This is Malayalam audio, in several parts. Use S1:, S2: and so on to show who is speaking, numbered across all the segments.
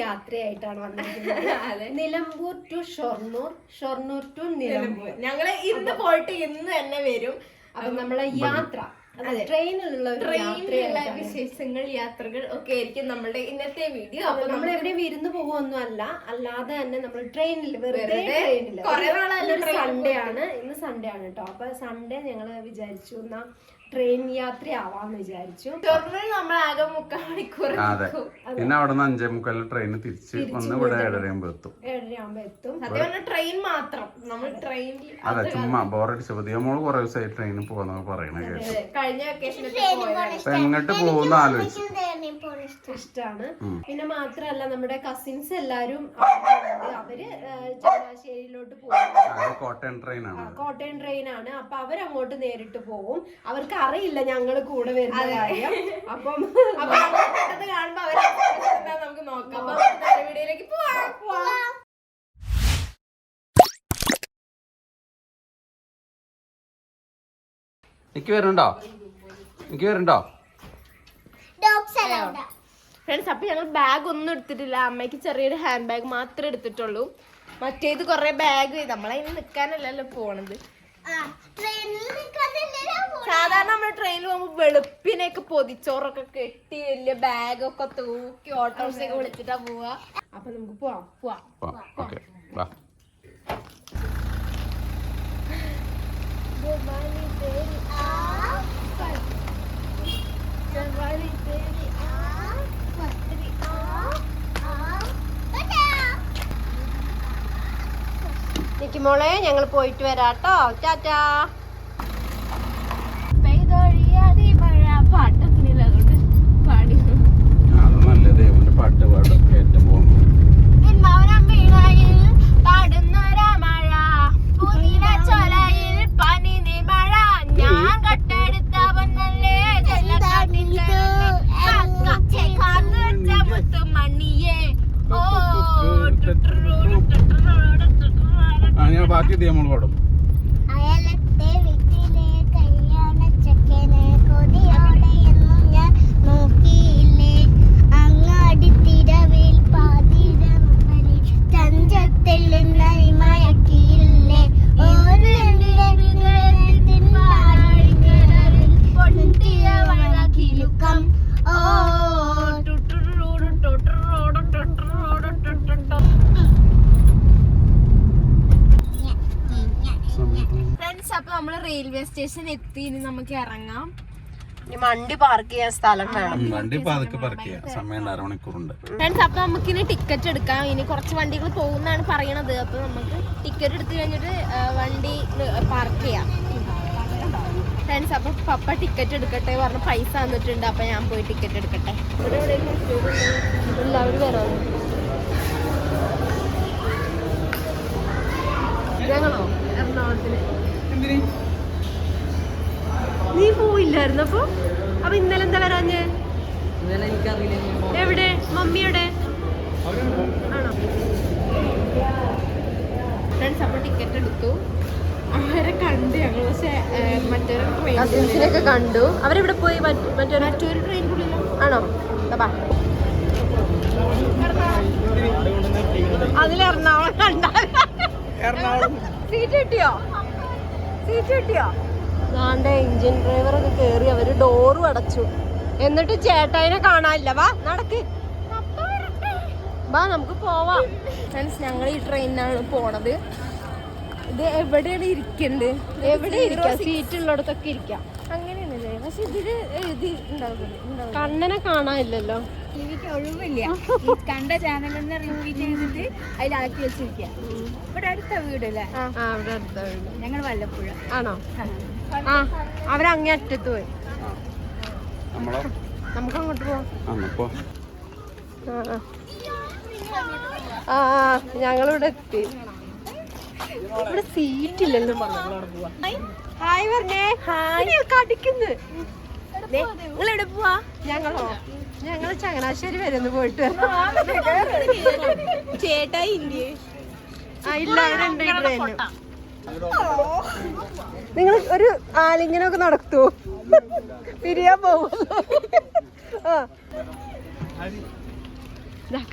S1: യാത്രയായിട്ടാണ് വന്നിരിക്കുന്നത്. Nilambur to Shoranur, Shoranur to Nilambur.
S2: ഞങ്ങള് ഇന്ന് പോയിട്ട് ഇന്ന് തന്നെ വരും.
S1: അപ്പൊ നമ്മളെ യാത്ര ട്രെയിനിലുള്ള
S2: വിശേഷങ്ങൾ, യാത്രകൾ ഒക്കെ ആയിരിക്കും നമ്മളുടെ ഇന്നത്തെ വീഡിയോ.
S1: അപ്പൊ നമ്മൾ എവിടെ വിരുന്ന് പോകുമൊന്നും അല്ല, അല്ലാതെ തന്നെ നമ്മൾ ട്രെയിനിൽ വെറുതെ ട്രെയിനിൽ സൺഡേ ആണ്, ഇന്ന് സൺഡേ ആണ് കേട്ടോ. അപ്പൊ സൺഡേ ഞങ്ങള് വിചാരിച്ചു എന്നാ ട്രെയിൻ യാത്രയാവാന്ന് വിചാരിച്ചു.
S2: നമ്മൾ ആകെ 3/4 മണിക്കൂർ.
S3: പിന്നെ അവിടെ നിന്ന് 5:45 ട്രെയിൻ തിരിച്ച് വന്ന് ഇവിടെ 7:30 എത്തും.
S1: 7:30 എത്തും.
S2: ട്രെയിൻ മാത്രം നമ്മൾ ട്രെയിനിൽ.
S3: അതെ, ചുമ്മാ ബോറടിച്ച പതിയ മോള് കുറെ ദിവസമായി ട്രെയിനിൽ പോവാന്നൊക്കെ പറയണ കേട്ടു.
S2: കഴിഞ്ഞ വെക്കേഷനൊക്കെ
S3: എങ്ങോട്ട് പോകുന്ന ആലോചിച്ചു.
S1: ഇഷ്ടാണ്. പിന്നെ മാത്രല്ല നമ്മുടെ കസിൻസ് എല്ലാരും അവര് ചങ്ങനാശ്ശേരിയിലോട്ട് പോകും.
S3: കോട്ടയം ട്രെയിനാണ്.
S1: കോട്ടയം ട്രെയിനാണ്. അപ്പൊ അവരങ്ങോട്ട് നേരിട്ട് പോകും. അവർക്ക് അറിയില്ല ഞങ്ങള് കൂടെ വരുന്ന കാര്യം. അപ്പം
S2: കാണുമ്പോ അവരെ നമുക്ക് നോക്കാം. വീഡിയോയിലേക്ക് പോവാം.
S3: എനിക്ക് വരുന്നുണ്ടോ?
S2: ഫ്രണ്ട്സ്, അപ്പൊ ഞങ്ങൾ ബാഗ് ഒന്നും എടുത്തിട്ടില്ല. അമ്മയ്ക്ക് ചെറിയൊരു ഹാൻഡ് ബാഗ് മാത്രമേ എടുത്തിട്ടുള്ളൂ. മറ്റേത് കൊറേ ബാഗ്. നമ്മളതിന് നിക്കാനല്ലല്ലോ പോണത്. സാധാരണ നമ്മള് ട്രെയിനിൽ പോകുമ്പോ വെളുപ്പിനൊക്കെ പൊതിച്ചോറൊക്കെ കെട്ടി വലിയ ബാഗൊക്കെ തൂക്കി ഓട്ടോറിക്ഷയൊക്കെ വിളിച്ചിട്ടാ പോവാ. അപ്പൊ നമുക്ക് പോവാം.
S1: മോളെ ഞങ്ങൾ പോയിട്ട് വരാട്ടോ. ടാറ്റാ.
S2: പാട്ടൊക്കെ പാടി
S3: നല്ല ദേവന്റെ പാട്ട് പാടും ഏറ്റവും പോകുന്നു.
S2: പാടുന്നൊരമഴ പുതിന ചൊലയിൽ പനി മഴ ഞാൻ കട്ടെടുത്ത പൊന്നല്ലേ മുത്തുമണിയേ. ഓ
S3: ഞാൻ ബാക്കി ദേവങ്ങൾ പാടും.
S4: അയലത്തെ വീട്ടിലെ കല്യാണച്ചക്കനെ കൊതിയോടെ എന്നും ഞാൻ നോക്കിയില്ലേ. അങ്ങാടി തിരവിൽ പാതിരമ്പലി ചഞ്ചത്തിൽ നിന്നായി മയക്കിയില്ലേ. പൊട്ടിയ വളകിലുക്കം. ഓ
S2: ഫ്രണ്ട്സ്, അപ്പൊ നമ്മള് റെയിൽവേ സ്റ്റേഷൻ എത്തി. ഇനി നമുക്ക് ഇറങ്ങാം.
S1: വണ്ടി പാർക്ക് ചെയ്യാൻ സ്ഥലം വേണം.
S3: വണ്ടി പതുക്കെ പാർക്ക് ചെയ്യാം. സമയം 1.5 മണിക്കൂറുണ്ട്.
S2: ഫ്രണ്ട്സ്, അപ്പൊ നമുക്ക് ഇനി ടിക്കറ്റ് എടുക്കാം. ഇനി കുറച്ച് വണ്ടികൾ പോകുന്നാണ് പറയണത്. അപ്പൊ നമുക്ക് ടിക്കറ്റ് എടുത്ത് കഴിഞ്ഞിട്ട് വണ്ടി പാർക്ക് ചെയ്യാം. ഫ്രണ്ട്സ്, അപ്പൊ പപ്പ ടിക്കറ്റ് എടുക്കട്ടെ പറഞ്ഞ് പൈസ തന്നിട്ടുണ്ട്. അപ്പൊ ഞാൻ പോയി ടിക്കറ്റ് എടുക്കട്ടെ.
S1: എല്ലാവരും വരാം. ഞങ്ങളോ എറണാകുളത്തിന്. നീ പോയില്ലായിരുന്നു അപ്പൊ ഇന്നലെ എന്താ വരാഞ്ഞ്? എവിടെ മമ്മിയുടെ ആണോ?
S2: ഫ്രണ്ട്സ്, അപ്പൊ ടിക്കറ്റ് എടുത്തു. അവരെ കണ്ടു ഞങ്ങൾ. പക്ഷെ
S1: കസിൻസിനൊക്കെ കണ്ടു. അവരെവിടെ പോയി?
S2: മറ്റൊരു ട്രെയിനിനുള്ളിലോ
S1: ആണോ?
S2: അതിൽ എറണാകുളം കണ്ടാൽ സീറ്റ് കിട്ടിയോ?
S1: ദാണ്ടെ എഞ്ചിൻ ഡ്രൈവറൊക്കെ കേറി. അവര് ഡോറും അടച്ചു. എന്നിട്ട് ചേട്ടായിനെ കാണാനില്ല. നടക്ക്, നമുക്ക് പോവാം.
S2: ഫ്രണ്ട്സ്, ഞങ്ങൾ ഈ ട്രെയിനിനാണ് പോണത്. ഇത് എവിടെയാണ് ഇരിക്കണ്ട്?
S1: എവിടെ ഇരിക്കാം? സീറ്റ് ഉള്ളിടത്തൊക്കെ ഇരിക്കാം.
S2: അങ്ങനെയാണല്ലേ? പക്ഷെ ഇതില് എഴുതി ഉണ്ടാവില്ല.
S1: കണ്ണനെ കാണാനില്ലല്ലോ.
S2: എനിക്ക് ഒഴിവില്ല. കണ്ട ചാനലിന്ന് റിവ്യൂ ചെയ്തിട്ട് അതിലാക്കി വെച്ചിരിക്കാം. ഇവിടെ അടുത്ത വീടല്ലേ?
S1: ഇവിടെ അടുത്ത വീട്.
S2: ഞങ്ങൾ വല്ലപ്പുഴ.
S1: ആണോ? അവരങ്ങേ അറ്റത്ത് പോയി. നമുക്ക് അങ്ങോട്ട് പോവാം. ഞങ്ങളിവിടെ എത്തി. ഇവിടെ സീറ്റ് ഇല്ലല്ലോ. ഹായ് പറഞ്ഞേ. ഹായ് കടിക്കുന്നു.
S2: നിങ്ങളെവിടെ പോവാ?
S1: ഞങ്ങൾ ചങ്ങനാശ്ശേരി വരെ ഒന്ന് പോയിട്ട്
S2: ചേട്ടായി
S1: ഇല്ല. അവരുണ്ട് ഈ ട്രെയിന്. നിങ്ങൾ ഒരു ആലിങ്ങനൊക്കെ നടത്തുവോ? പിരിയാൻ പോകുമല്ലോ.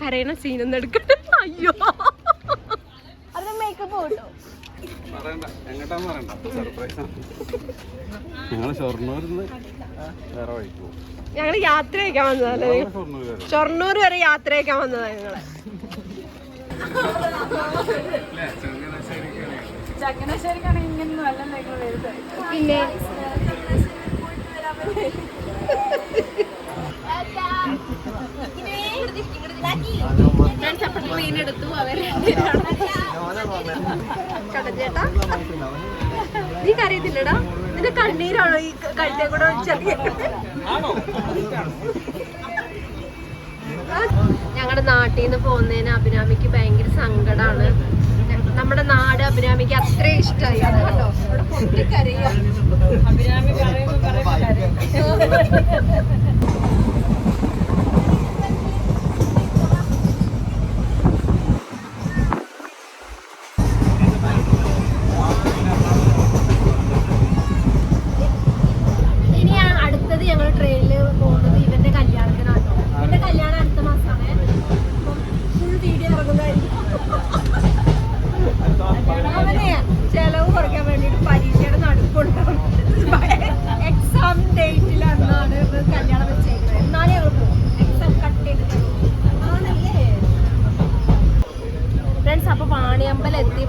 S2: കരയണ സീനൊന്നും എടുക്കട്ടെ. അയ്യോ
S4: അത് മേക്കപ്പ് പോട്ടോ.
S3: ഞങ്ങള് ഷൊർണൂരിൽ നിന്ന് വേറെ വഴിക്ക് പോകും.
S2: ഞങ്ങള് യാത്ര അയക്കാൻ വന്നതല്ലേ? ഷൊർണൂർ വരെ യാത്ര അയക്കാൻ വന്നതാ ഞങ്ങള്. പിന്നെ ട്രെയിൻ എടുത്തു. അവര് കടച്ചേട്ടാ നീ കരയത്തില്ലടാ? നിന്റെ കണ്ണീരാണോ ഈ കഴുത്തെ കൂടെ ഞങ്ങളുടെ നാട്ടിൽ നിന്ന് പോകുന്നതിന് അഭിരാമിക്ക് ഭയങ്കര സങ്കടമാണ്. നമ്മുടെ നാട് അഭിരാമിക്ക് അത്രയും ഇഷ്ടമായി. അത് കേട്ടോ ഇവിടെ പൊട്ടിക്കരയുക. അഭിരാമി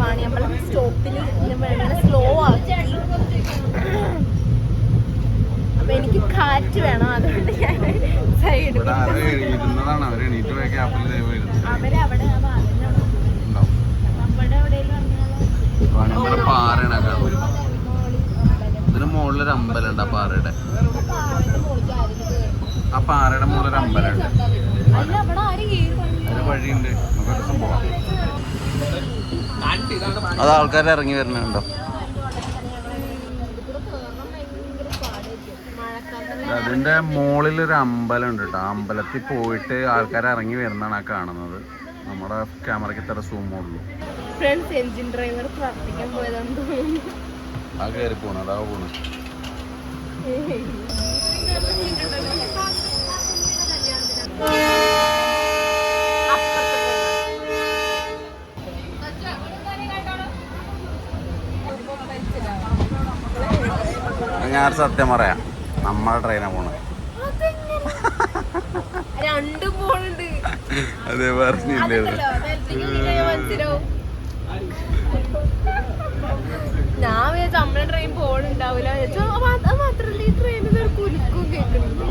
S2: വാണിയമ്പലം സ്റ്റോപ്പിൽ സ്ലോ ആക്കി. അപ്പൊ എനിക്ക് കാറ്റ് വേണം, അതുകൊണ്ട് ഞാൻ സൈഡ് അവരവിടെ
S3: ഇതിന് മുകളിലൊരു അമ്പലമുണ്ട്. ആ പാറയുടെ മുകളിലൊരു അമ്പലമുണ്ട്. ഒരു വഴിയുണ്ട്, നമുക്കൊരു സംഭവം. അത് ആൾക്കാർ ഇറങ്ങി വരുന്നുണ്ടോ? അതിന്റെ മുകളിലൊരു അമ്പലം ഉണ്ട് കേട്ടോ. അമ്പലത്തിൽ പോയിട്ട് ആൾക്കാർ ഇറങ്ങി വരുന്നതാണ് ആ കാണുന്നത്. നമ്മുടെ ക്യാമറയ്ക്ക് ഇത്ര സൂം ഉള്ളൂ.
S2: ഫ്രണ്ട്സ് എഞ്ചിൻ ഡ്രൈവർ പ്രാർത്ഥിക്കാൻ പോയതാണെന്ന് തോന്നുന്നു.
S3: ആ കയറി പോണു, അതാ പോണു. ഞാൻ സത്യം പറയാം, നമ്മളെ ട്രെയിനാ പോണത്.
S2: രണ്ടും പോണുണ്ട്.
S3: അതെ പറഞ്ഞില്ലേ?
S2: ഞാൻ വിചാരിച്ചു നമ്മളെ ട്രെയിൻ പോണുണ്ടാവില്ല. അത് മാത്രല്ല ഈ ട്രെയിനിൽ ഒരു കുലുക്കും കേൾക്കുന്നുണ്ട്.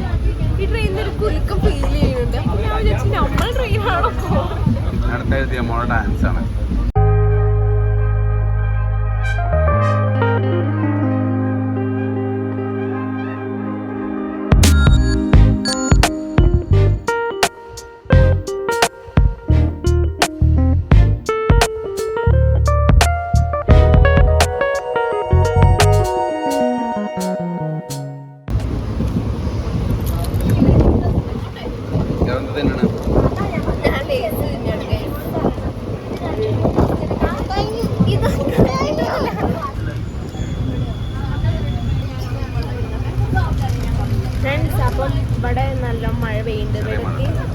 S2: ഈ ട്രെയിനിൽ ഒരു കുലുക്കം ഫീൽ ചെയ്യുന്നുണ്ട്. അപ്പൊ ഞാൻ വിചാരിച്ചു നമ്മളെ ട്രെയിനാണോ പോകുന്നത്.
S3: അടുത്ത നമ്മളെ ഡാൻസ് ആണ്.
S2: അപ്പം ഇവിടെ നല്ല മഴ പെയ്യുന്നുണ്ട്.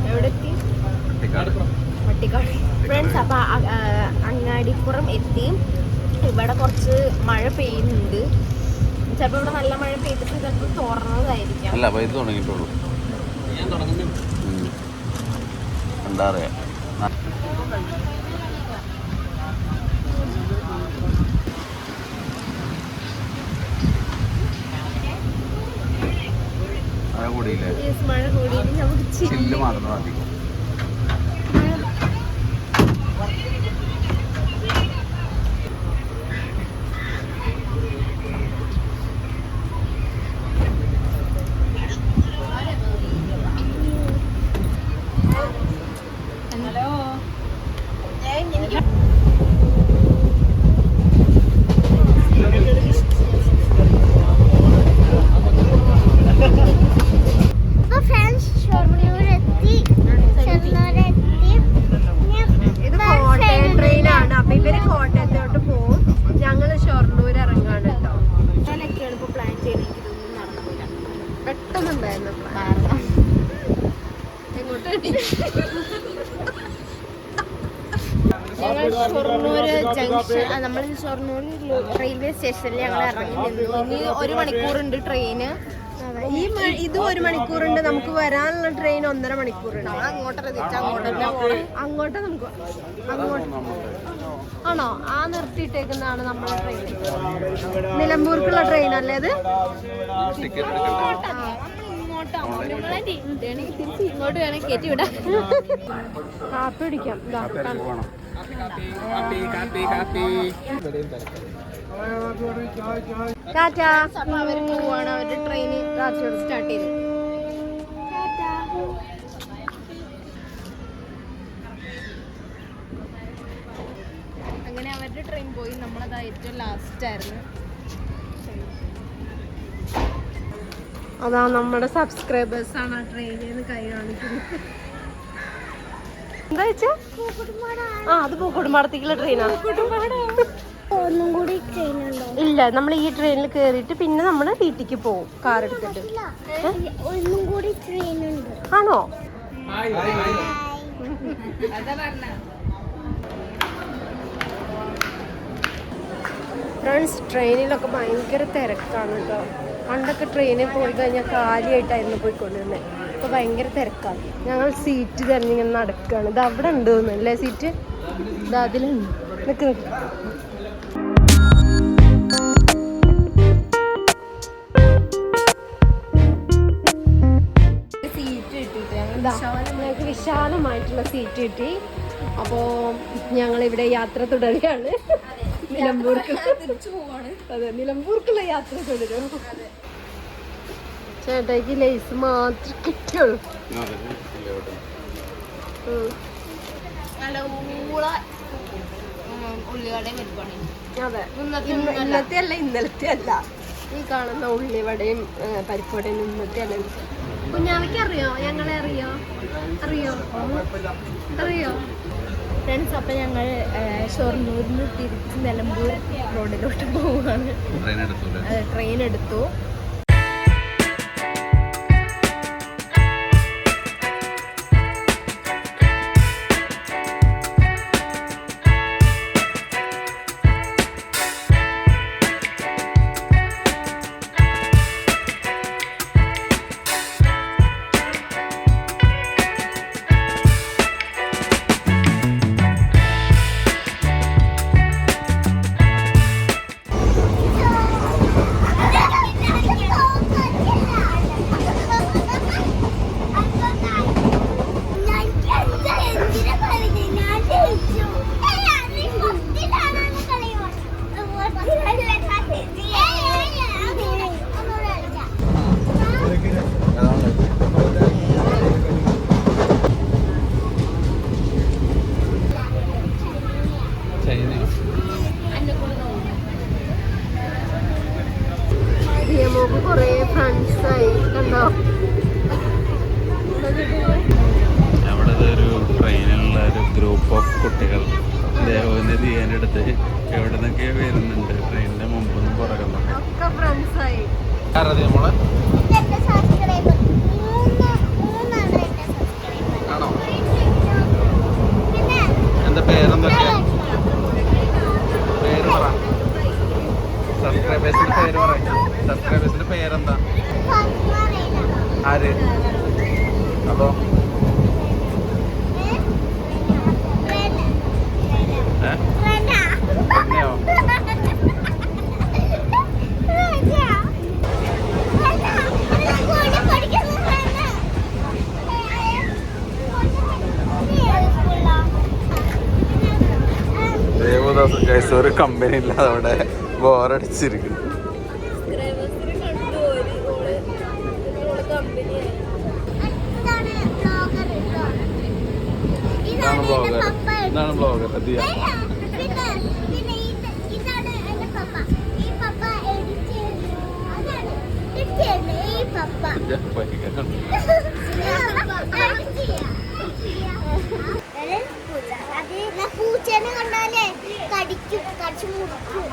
S2: എവിടെത്തി? പട്ടിക്കാട്. ഫ്രണ്ട്സ്, അപ്പൊ അങ്ങാടിപ്പുറം എത്തി. ഇവിടെ കുറച്ച് മഴ പെയ്യുന്നുണ്ട്. ചിലപ്പോൾ ഇവിടെ നല്ല മഴ പെയ്തിട്ട് ചിലപ്പോൾ തുറന്നതായിരിക്കാം.
S3: അല്ല, പെയ്ത് തുടങ്ങിയിട്ടുള്ളൂ. എന്താ പറയാ,
S2: മഴ കൂടിയിട്ട് നമുക്ക്
S3: ചില്ല് മാത്രം മതി.
S4: ഫ്രണ്ട്സ് ഷൊർണൂർ എത്തി.
S2: ഞങ്ങൾ ഷൊർണൂർ ജംഗ്ഷൻ നമ്മൾ ഷൊർണൂർ റെയിൽവേ സ്റ്റേഷനിൽ ഞങ്ങൾ ഇറങ്ങി നിന്നു. ഇനി 1 മണിക്കൂറുണ്ട് ട്രെയിന്.
S1: ഇത് 1 മണിക്കൂറുണ്ട്. നമുക്ക് വരാനുള്ള ട്രെയിൻ 1.5 മണിക്കൂറുണ്ട്.
S2: നമ്മൾ അങ്ങോട്ടല്ല
S1: അങ്ങോട്ട് നമുക്ക് ആണോ? ആ നിർത്തിയിട്ടേക്കുന്നതാണ് നമ്മളെ ട്രെയിൻ. നിലമ്പൂർക്കുള്ള ട്രെയിൻ അല്ലേ അത്?
S2: ഇങ്ങോട്ട് വേണമെങ്കിൽ കയറ്റി വിടാം.
S1: കാപ്പി പിടിക്കാം.
S2: അവര് പോവാണ്. അവരുടെ ട്രെയിൻ സ്റ്റാർട്ട് ചെയ്തു. അങ്ങനെ അവരുടെ ട്രെയിൻ പോയി. നമ്മളത് ഏറ്റവും ലാസ്റ്റ് ആയിരുന്നു.
S1: അതാ നമ്മുടെ സബ്സ്ക്രൈബേഴ്സ് ആണ് ആ ട്രെയിനിൽ നിന്ന് കൈ കാണിക്കുന്നത്. എന്താ വെച്ചാ? അത് പൂക്കോടുംപാടത്തേക്കുള്ള ട്രെയിനാണ്.
S4: ഒന്നും കൂടി ട്രെയിൻ ഉണ്ടോ?
S1: ഇല്ല, നമ്മൾ ഈ ട്രെയിനിൽ കയറിയിട്ട് പിന്നെ നമ്മൾ വീട്ടിലേക്ക് പോകും കാർ എടുത്തിട്ട്.
S4: ഒന്നും കൂടി ട്രെയിൻ ഉണ്ട്.
S1: ആണോ? ഫ്രണ്ട്സ്, ട്രെയിനിലൊക്കെ ഭയങ്കര തിരക്കാണ് കേട്ടോ. പണ്ടൊക്കെ ട്രെയിനിൽ പോയി കഴിഞ്ഞാൽ കാലിയായിട്ടായിരുന്നു പോയിക്കൊണ്ടിരുന്നത്. ഇപ്പോൾ ഭയങ്കര തിരക്കാണ്. ഞങ്ങൾ സീറ്റ് തിരഞ്ഞിങ്ങനെ നടക്കുകയാണ്. ഇത് അവിടെ ഉണ്ട് തോന്നുന്നല്ലേ സീറ്റ്? ഇത് അതിലുണ്ട്. നിൽക്ക് ഞങ്ങൾക്ക് വിശാലമായിട്ടുള്ള സീറ്റ് കിട്ടി. അപ്പോൾ ഞങ്ങളിവിടെ യാത്ര തുടരുകയാണ്. അതെ, നിലമ്പൂർക്കുള്ള യാത്ര തുടരും. ചേട്ടായിക്ക് ലേസ് മാത്രം കിട്ടുള്ളൂ. അതെ, ഇന്നത്തെ അല്ല, ഇന്നലത്തെ അല്ല. ഈ കാണുന്ന ഉള്ളിവടയും പരിപ്പുവടയും ഇന്നത്തെ അല്ല. കുഞ്ഞാവയ്ക്ക് അറിയോ? ഞങ്ങളെ അറിയോ?
S2: ഫ്രണ്ട്സ്, അപ്പം ഞങ്ങൾ ഷൊർണൂരിൽ നിന്ന് തിരിച്ച് നിലമ്പൂർ റോഡിലോട്ട് പോവുകയാണ്. ട്രെയിൻ എടുത്തു.
S1: കുറേ ഫ്രണ്ട്സായി കണ്ടോ.
S3: അവിടെ ഒരു ട്രെയിനിലുള്ള ഒരു ഗ്രൂപ്പ് ഓഫ് കുട്ടികൾ ദേവന്റെ തീയനെടുത്ത് എവിടെ നിന്നൊക്കെ വരുന്നുണ്ട്. ട്രെയിനിന്റെ മുമ്പൊന്നും പുറകുന്നുണ്ട്.
S1: ഒക്കെ ഫ്രണ്ട്സായി.
S3: നമ്മള് ആണോ? എന്താ പേരെന്തൊക്കെയാ? പേര് പറ. സബ്സ്ക്രൈബേഴ്സിന്റെ പേര് പറ. സബ്സ്ക്രൈബേഴ്സിന്റെ പേരെന്താ? ആര്? അപ്പോ എന്നെയോ? ദേവദാസ് ഗൈസ് ഒരു കമ്പനി ഇല്ലാതെ അവിടെ ബോറടിച്ചിരിക്കുന്നു. ഇതാണ് ബ്ലോഗർ അതിയ.
S4: പൂച്ചേനെ കണ്ടാലേ കടിക്കും, കടിച്ചു മുറിക്കും.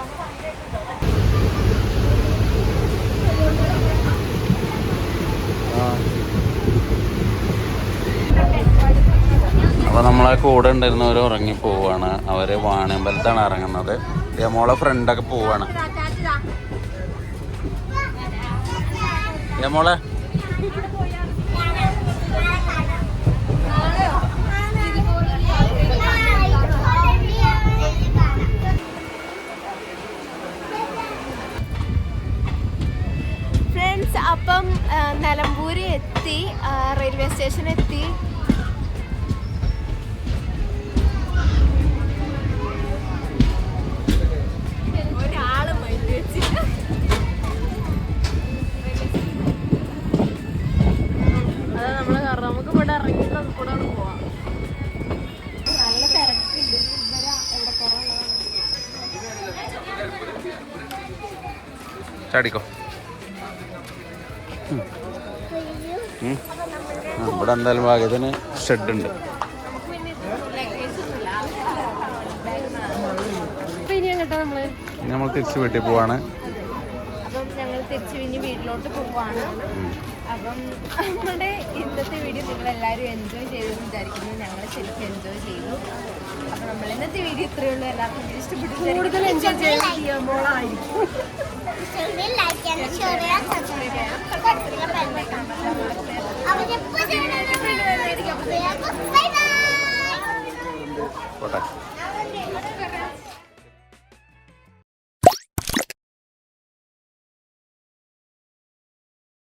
S3: അപ്പോൾ നമ്മളെ കൂടെ ഉണ്ടായിരുന്നവർ ഉറങ്ങി പോവാണ്. അവർ വാണിയമ്പലത്താണ് ഇറങ്ങുന്നത്. യമോളെ ഫ്രണ്ടൊക്കെ പോവാണ്. യമോളെ
S2: ഫ്രണ്ട്സ്, അപ്പം നിലമ്പൂര് എത്തി, റെയിൽവേ സ്റ്റേഷൻ എത്തി. ഒരാള് മൈൻഡ് വെച്ചില്ല. അതാ നമ്മള് കാരണം നമുക്ക് ഇവിടെ ഇറങ്ങിയിട്ട് അത് കൂടെ പോവാം. നല്ല തിരക്കുണ്ട്. എവിടെ കുറവുള്ളതാണ്.
S3: ചാടിക്കോ. ഇവിടെ എന്തായാലും ഭാഗ്യത്തിന് ഷെഡ് ഉണ്ട്. നമ്മൾ തിരിച്ച് വീട്ടിൽ പോവാണ്.
S2: അപ്പം ഞങ്ങൾ തിരിച്ച് ഇനി വീട്ടിലോട്ട് പോവാണ്. അപ്പം നമ്മുടെ ഇന്നത്തെ വീഡിയോ നിങ്ങളെല്ലാവരും എൻജോയ് ചെയ്തെന്ന് വിചാരിക്കുന്നു. ഞങ്ങൾ ശരിക്കും എൻജോയ് ചെയ്തു. അപ്പം നമ്മൾ ഇന്നത്തെ വീഡിയോ ഇത്രയേ ഉള്ളൂ. എല്ലാവർക്കും ഇഷ്ടപ്പെട്ടു.
S1: കൂടുതൽ എൻജോയ് ചെയ്യുമ്പോൾ ആയിരിക്കും.
S4: ലൈക്ക് ചെയ്യാനും ഷെയർ ചെയ്യാനും സബ്സ്ക്രൈബ് ചെയ്യാനും